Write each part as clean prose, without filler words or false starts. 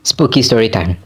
Spooky story time.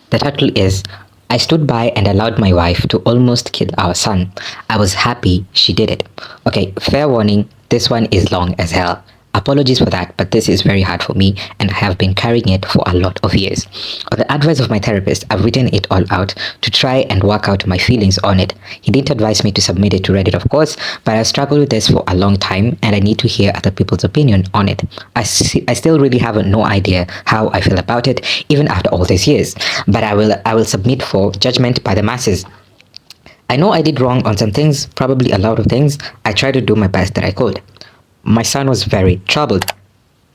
The title is I stood by and allowed my wife to almost kill our son. I was happy she did it. Okay, fair warning, this one is long as hell. Apologies for that, but this is very hard for me and I have been carrying it for a lot of years. On the advice of my therapist, I've written it all out to try and work out my feelings on it. He didn't advise me to submit it to Reddit, of course, but I've struggled with this for a long time and I need to hear other people's opinion on it. I still really have no idea how I feel about it, even after all these years, but I will submit for judgment by the masses. I know I did wrong on some things, probably a lot of things. I tried to do my best that I could. My son was very troubled.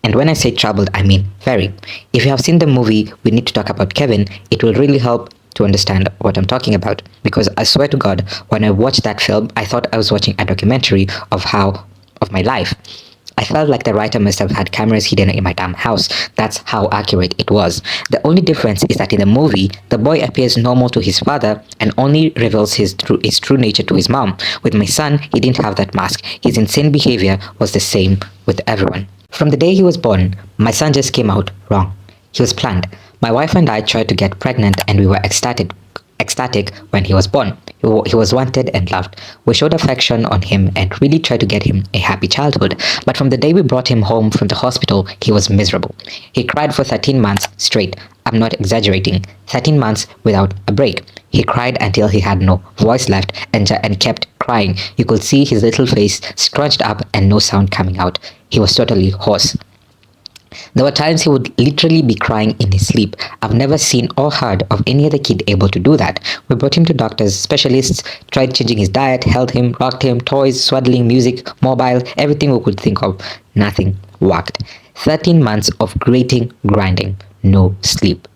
And when I say troubled, I mean very. If you have seen the movie We Need to Talk About Kevin, it will really help to understand what I'm talking about. Because I swear to God, when I watched that film, I thought I was watching a documentary of my life. I felt like the writer must have had cameras hidden in my damn house. That's how accurate it was. The only difference is that in the movie, the boy appears normal to his father and only reveals his true nature to his mom. With my son, he didn't have that mask. His insane behavior was the same with everyone. From the day he was born, my son just came out wrong. He was planned. My wife and I tried to get pregnant and we were ecstatic when he was born. He was wanted and loved. We showed affection on him and really tried to get him a happy childhood. But from the day we brought him home from the hospital, he was miserable. He cried for 13 months straight. I'm not exaggerating. 13 months without a break. He cried until he had no voice left and kept crying. You could see his little face scrunched up and no sound coming out. He was totally hoarse. There were times he would literally be crying in his sleep. I've never seen or heard of any other kid able to do that. We brought him to doctors, specialists, tried changing his diet, held him, rocked him, toys, swaddling, music, mobile, everything we could think of. Nothing worked. 13 months of grating, grinding, no sleep.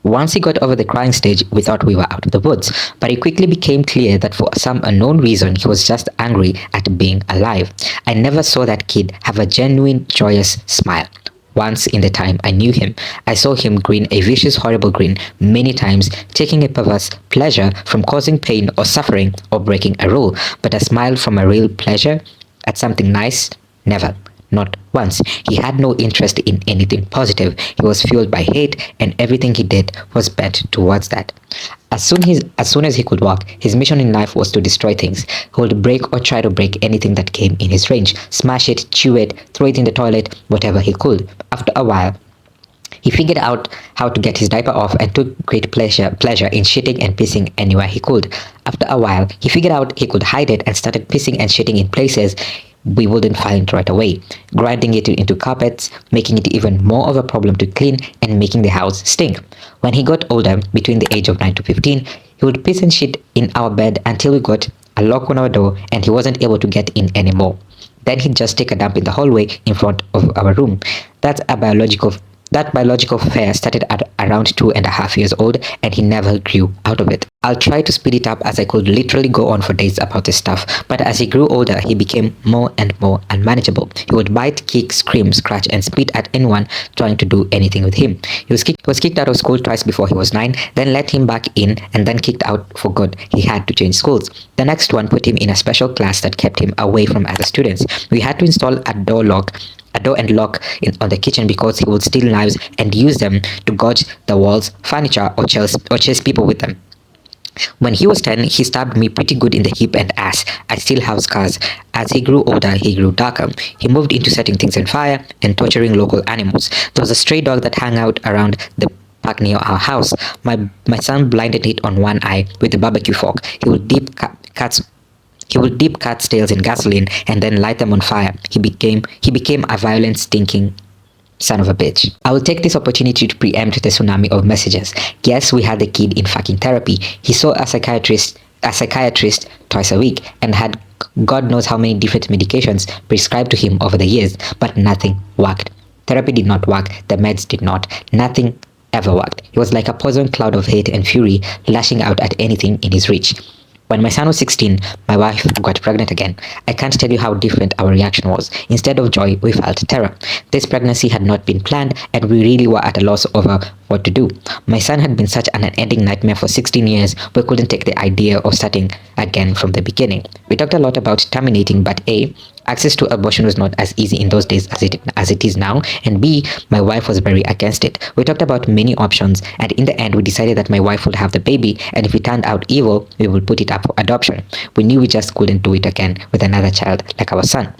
Once he got over the crying stage, we thought we were out of the woods, but it quickly became clear that for some unknown reason, he was just angry at being alive. I never saw that kid have a genuine, joyous smile. Once in the time I knew him, I saw him grin a vicious, horrible grin many times, taking a perverse pleasure from causing pain or suffering or breaking a rule, but a smile from a real pleasure at something nice, never. Not once. He had no interest in anything positive. He was fueled by hate and everything he did was bent towards that. As soon as he could walk, his mission in life was to destroy things. He would break or try to break anything that came in his range. Smash it, chew it, throw it in the toilet, whatever he could. After a while, he figured out how to get his diaper off and took great pleasure in shitting and pissing anywhere he could. After a while, he figured out he could hide it and started pissing and shitting in places we wouldn't find right away, grinding it into carpets, making it even more of a problem to clean and making the house stink. When he got older, between the age of 9 to 15, he would piss and shit in our bed until we got a lock on our door and he wasn't able to get in anymore. Then he'd just take a dump in the hallway in front of our room. That biological affair started at around 2.5 years old and he never grew out of it. I'll try to speed it up as I could literally go on for days about this stuff, but as he grew older, he became more and more unmanageable. He would bite, kick, scream, scratch, and spit at anyone trying to do anything with him. He was kicked out of school twice before he was 9, then let him back in, and then kicked out for good. He had to change schools. The next one put him in a special class that kept him away from other students. We had to install a door and lock on the kitchen because he would steal knives and use them to gouge the walls, furniture, or chase people with them. When he was 10, he stabbed me pretty good in the hip and ass. I still have scars. As he grew older, he grew darker. He moved into setting things on fire and torturing local animals. There was a stray dog that hung out around the park near our house. My son blinded it on one eye with a barbecue fork. He would dip cats' tails in gasoline and then light them on fire. He became a violent, stinking son of a bitch. I will take this opportunity to preempt the tsunami of messages. Yes, we had the kid in fucking therapy. He saw a psychiatrist twice a week and had God knows how many different medications prescribed to him over the years, but nothing worked. Therapy did not work. The meds did not. Nothing ever worked. He was like a poison cloud of hate and fury, lashing out at anything in his reach. When my son was 16, my wife got pregnant again. I can't tell you how different our reaction was. Instead of joy, we felt terror. This pregnancy had not been planned and we really were at a loss over what to do. My son had been such an unending nightmare for 16 years, we couldn't take the idea of starting again from the beginning. We talked a lot about terminating, but A, Access to abortion was not as easy in those days as it is now, and B, my wife was very against it. We talked about many options, and in the end we decided that my wife would have the baby, and if it turned out evil, we would put it up for adoption. We knew we just couldn't do it again with another child like our son.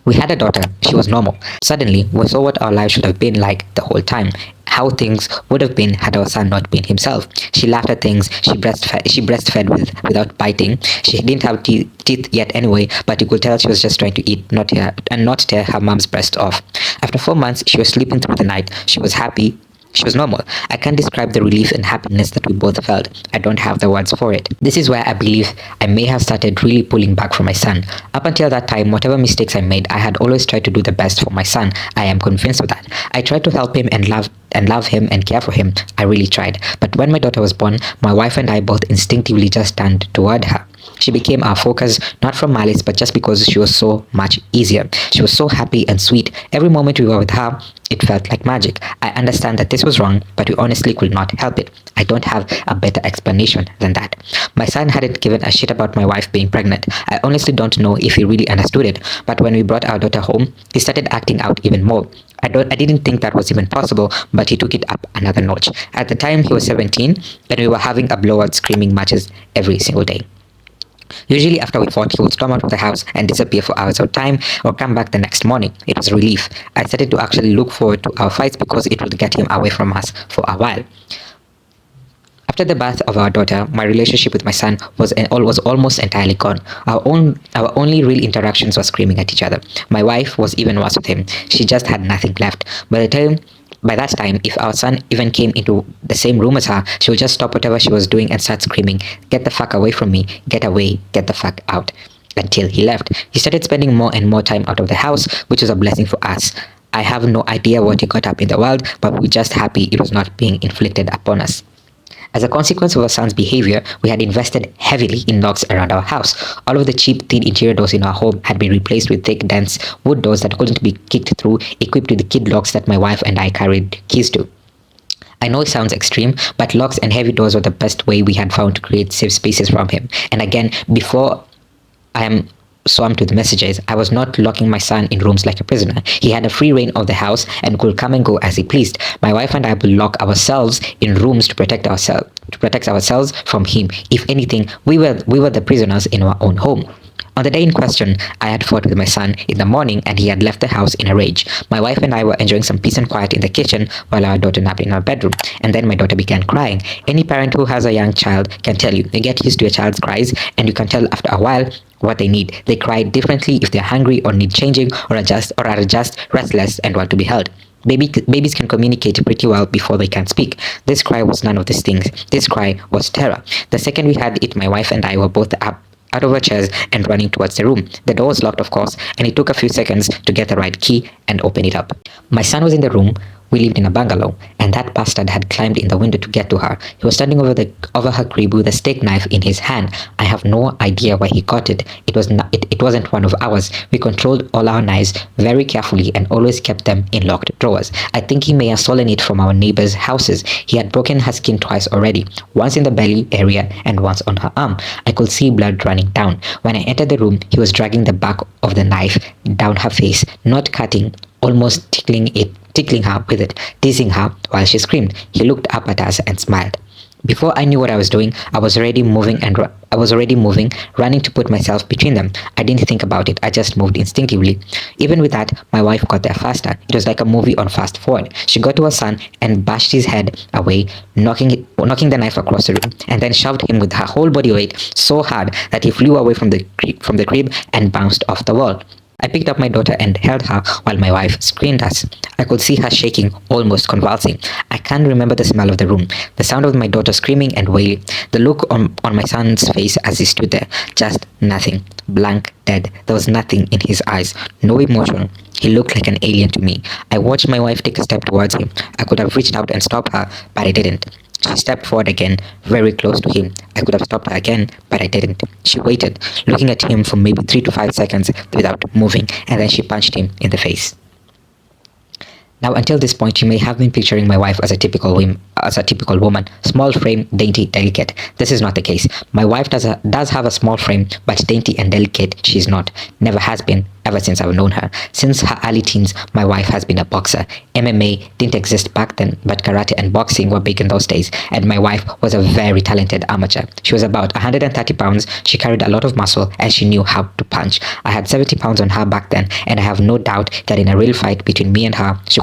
We had a daughter. She was normal. Suddenly, we saw what our lives should have been like the whole time. How things would have been had our son not been himself. She laughed at things. She breastfed without biting. She didn't have teeth yet anyway, but you could tell she was just trying to eat, not tear her mom's breast off. After 4 months, she was sleeping through the night. She was happy. She was normal. I can't describe the relief and happiness that we both felt. I don't have the words for it. This is where I believe I may have started really pulling back from my son. Up until that time, whatever mistakes I made, I had always tried to do the best for my son. I am convinced of that. I tried to help him and love him and care for him. I really tried. But when my daughter was born, my wife and I both instinctively just turned toward her. She became our focus, not from malice, but just because she was so much easier. She was so happy and sweet. Every moment we were with her, it felt like magic. I understand that this was wrong, but we honestly could not help it. I don't have a better explanation than that. My son hadn't given a shit about my wife being pregnant. I honestly don't know if he really understood it, but when we brought our daughter home, he started acting out even more. I didn't think that was even possible, but he took it up another notch. At the time, he was 17, and we were having a blowout screaming matches every single day. Usually after we fought, he would storm out of the house and disappear for hours at a time or come back the next morning. It was a relief. I started to actually look forward to our fights because it would get him away from us for a while. After the birth of our daughter, my relationship with my son was almost entirely gone. Our only real interactions were screaming at each other. My wife was even worse with him. She just had nothing left. By that time, if our son even came into the same room as her, she would just stop whatever she was doing and start screaming, "Get the fuck away from me, get away, get the fuck out," until he left. He started spending more and more time out of the house, which was a blessing for us. I have no idea what he got up in the world, but we were just happy it was not being inflicted upon us. As a consequence of our son's behavior, we had invested heavily in locks around our house. All of the cheap thin interior doors in our home had been replaced with thick, dense wood doors that couldn't be kicked through, equipped with the kid locks that my wife and I carried keys to. I know it sounds extreme, but locks and heavy doors were the best way we had found to create safe spaces from him. And again, before I am swamped with messages, I was not locking my son in rooms like a prisoner. He had a free reign of the house and could come and go as he pleased. My wife and I would lock ourselves in rooms to protect ourselves from him. If anything, we were the prisoners in our own home. On the day in question, I had fought with my son in the morning and he had left the house in a rage. My wife and I were enjoying some peace and quiet in the kitchen while our daughter napped in our bedroom. And then my daughter began crying. Any parent who has a young child can tell you. You get used to your child's cries and you can tell after a while what they need. They cry differently if they're hungry or need changing or are just restless and want to be held. Babies can communicate pretty well before they can speak. This cry was none of these things. This cry was terror. The second we had it, my wife and I were both up out of our chairs and running towards the room. The door was locked, of course, and it took a few seconds to get the right key and open it up. My son was in the room. We lived in a bungalow, and that bastard had climbed in the window to get to her. He was standing over her crib with a steak knife in his hand. I have no idea where he got it. It wasn't one of ours. We controlled all our knives very carefully and always kept them in locked drawers. I think he may have stolen it from our neighbors' houses. He had broken her skin twice already, once in the belly area and once on her arm. I could see blood running down. When I entered the room, he was dragging the back of the knife down her face, not cutting, almost tickling her with it, teasing her while she screamed. He looked up at us and smiled. Before I knew what I was doing, I was already moving, running to put myself between them. I didn't think about it. I just moved instinctively. Even with that, my wife got there faster. It was like a movie on fast forward. She got to her son and bashed his head away, knocking the knife across the room, and then shoved him with her whole body weight so hard that he flew away from the crib and bounced off the wall. I picked up my daughter and held her while my wife screamed us. I could see her shaking, almost convulsing. I can't remember the smell of the room, the sound of my daughter screaming and wailing, the look on my son's face as he stood there. Just nothing. Blank, dead. There was nothing in his eyes. No emotion. He looked like an alien to me. I watched my wife take a step towards him. I could have reached out and stopped her, but I didn't. She stepped forward again, very close to him. I could have stopped her again, but I didn't. She waited, looking at him for maybe 3 to 5 seconds without moving, and then she punched him in the face. Now, until this point, you may have been picturing my wife as a typical woman, small frame, dainty, delicate. This is not the case. My wife does have a small frame, but dainty and delicate she's not. Never has been, ever since I've known her. Since her early teens, my wife has been a boxer. MMA didn't exist back then, but karate and boxing were big in those days, and my wife was a very talented amateur. She was about 130 pounds, she carried a lot of muscle, and she knew how to punch. I had 70 pounds on her back then, and I have no doubt that in a real fight between me and her, she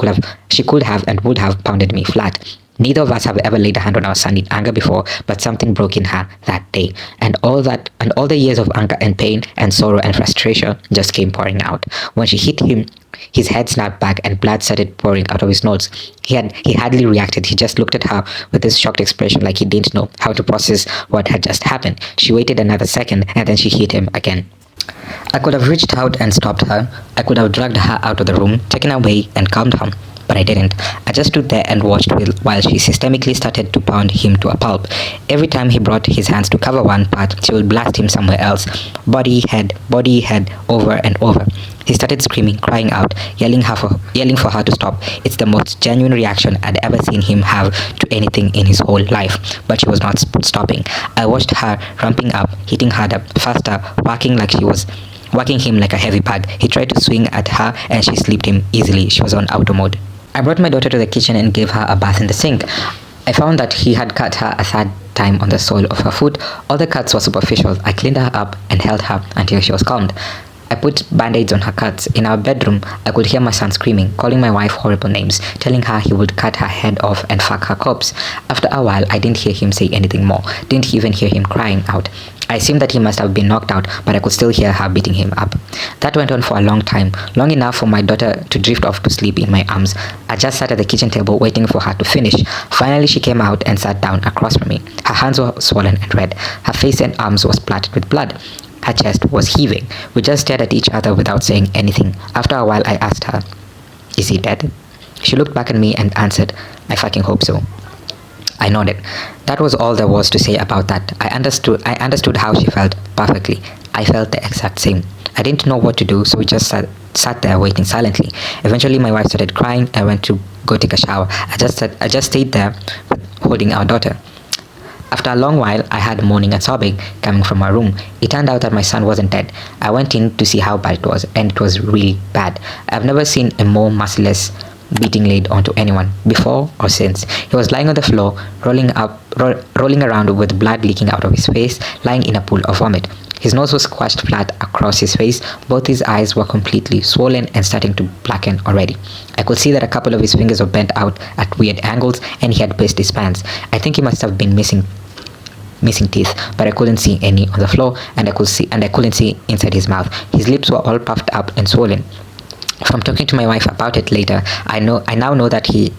could have and would have pounded me flat. Neither of us have ever laid a hand on our son in anger before, but something broke in her that day, and all the years of anger and pain and sorrow and frustration just came pouring out. When she hit him, his head snapped back and blood started pouring out of his nose. He hardly reacted. He just looked at her with this shocked expression like he didn't know how to process what had just happened. She waited another second and then she hit him again. I could have reached out and stopped her. I could have dragged her out of the room, taken her away, and calmed her. But I didn't. I just stood there and watched while she systemically started to pound him to a pulp. Every time he brought his hands to cover one part, she would blast him somewhere else. Body, head, over and over. He started screaming, crying out, yelling for her to stop. It's the most genuine reaction I'd ever seen him have to anything in his whole life. But she was not stopping. I watched her ramping up, hitting harder, faster, whacking him like a heavy bag. He tried to swing at her and she slipped him easily. She was on auto mode. I brought my daughter to the kitchen and gave her a bath in the sink. I found that he had cut her a third time on the sole of her foot. All the cuts were superficial. I cleaned her up and held her until she was calmed. I put band-aids on her cuts. In our bedroom, I could hear my son screaming, calling my wife horrible names, telling her he would cut her head off and fuck her corpse. After a while, I didn't hear him say anything more. Didn't even hear him crying out. I assumed that he must have been knocked out, but I could still hear her beating him up. That went on for a long time, long enough for my daughter to drift off to sleep in my arms. I just sat at the kitchen table waiting for her to finish. Finally, she came out and sat down across from me. Her hands were swollen and red. Her face and arms were splattered with blood. Her chest was heaving. We just stared at each other without saying anything. After a while, I asked her, "Is he dead?" She looked back at me and answered, "I fucking hope so." I nodded. That was all there was to say about that. I understood how she felt perfectly. I felt the exact same. I didn't know what to do, so we just sat there waiting silently. Eventually, my wife started crying. I went to go take a shower. I just stayed there holding our daughter. After a long while, I heard moaning and sobbing coming from my room. It turned out that my son wasn't dead. I went in to see how bad it was, and it was really bad. I've never seen a more merciless beating laid onto anyone, before or since. He was lying on the floor, rolling around with blood leaking out of his face, lying in a pool of vomit. His nose was squashed flat across his face. Both his eyes were completely swollen and starting to blacken already. I could see that a couple of his fingers were bent out at weird angles, and he had pissed his pants. I think he must have been missing teeth, but I couldn't see any on the floor, and I couldn't see inside his mouth. His lips were all puffed up and swollen. From talking to my wife about it later, I now know that she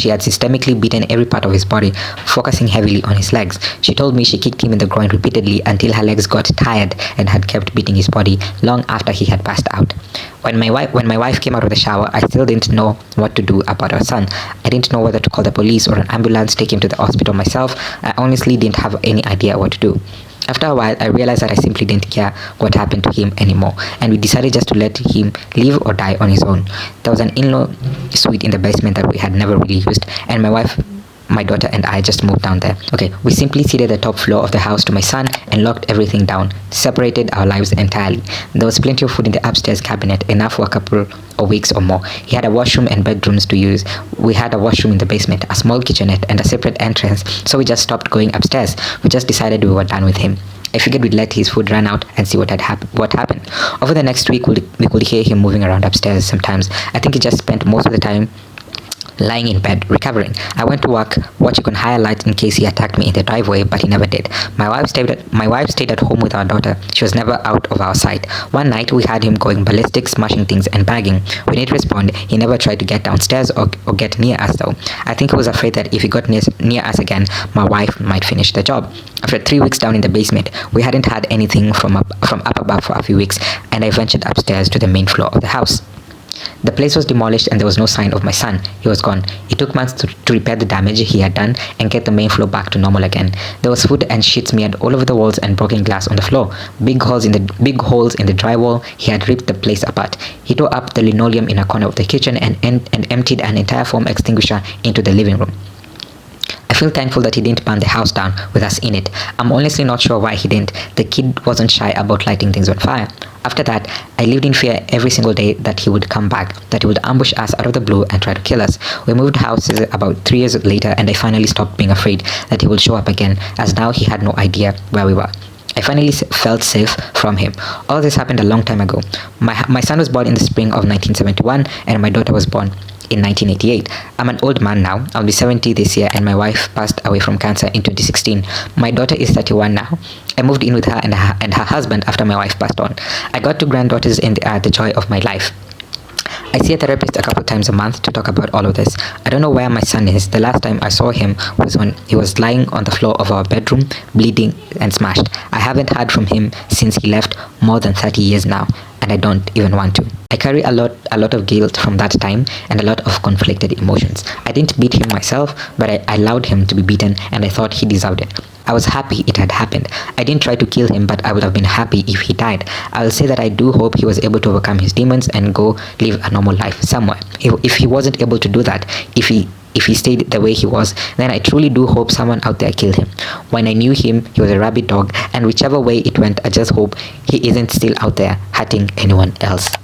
had systemically beaten every part of his body, focusing heavily on his legs. She told me she kicked him in the groin repeatedly until her legs got tired and had kept beating his body long after he had passed out. When my wife came out of the shower, I still didn't know what to do about our son. I didn't know whether to call the police or an ambulance, take him to the hospital myself. I honestly didn't have any idea what to do. After a while, I realized that I simply didn't care what happened to him anymore, and we decided just to let him live or die on his own. There was an in-law suite in the basement that we had never really used, and my wife, my daughter, and I just moved down there. Okay, we simply ceded the top floor of the house to my son and locked everything down, separated our lives entirely. There was plenty of food in the upstairs cabinet, enough for a couple of weeks or more. He had a washroom and bedrooms to use. We had a washroom in the basement, a small kitchenette, and a separate entrance, so we just stopped going upstairs. We just decided we were done with him. I figured we'd let his food run out and see what happened. Over the next week, we could hear him moving around upstairs sometimes. I think he just spent most of the time lying in bed, recovering. I went to work, watching on higher lights in case he attacked me in the driveway, but he never did. My wife stayed at home with our daughter. She was never out of our sight. One night, we had him going ballistic, smashing things and bagging. We didn't respond. He never tried to get downstairs or get near us, though. I think he was afraid that if he got near us again, my wife might finish the job. After 3 weeks down in the basement, we hadn't had anything from up above for a few weeks, and I ventured upstairs to the main floor of the house. The place was demolished and there was no sign of my son. He was gone. It took months to repair the damage he had done and get the main floor back to normal again. There was food and shit smeared all over the walls and broken glass on the floor. Big holes in the drywall. He had ripped the place apart. He tore up the linoleum in a corner of the kitchen and emptied an entire foam extinguisher into the living room. I feel thankful that he didn't burn the house down with us in it. I'm honestly not sure why he didn't. The kid wasn't shy about lighting things on fire. After that, I lived in fear every single day that he would come back, that he would ambush us out of the blue and try to kill us. We moved houses about 3 years later and I finally stopped being afraid that he would show up again, as now he had no idea where we were. I finally felt safe from him. All this happened a long time ago. My son was born in the spring of 1971 and my daughter was born in 1988. I'm an old man now. I'll be 70 this year and my wife passed away from cancer in 2016. My daughter is 31 now. I moved in with her and her husband after my wife passed on. I got two granddaughters and they are the joy of my life. I see a therapist a couple times a month to talk about all of this. I don't know where my son is. The last time I saw him was when he was lying on the floor of our bedroom, bleeding and smashed. I haven't heard from him since he left, more than 30 years now, and I don't even want to. I carry a lot of guilt from that time and a lot of conflicted emotions. I didn't beat him myself, but I allowed him to be beaten and I thought he deserved it. I was happy it had happened. I didn't try to kill him, but I would have been happy if he died. I will say that I do hope he was able to overcome his demons and go live a normal life somewhere. If he wasn't able to do that, if he stayed the way he was, then I truly do hope someone out there killed him. When I knew him, he was a rabid dog, and whichever way it went, I just hope he isn't still out there hurting anyone else.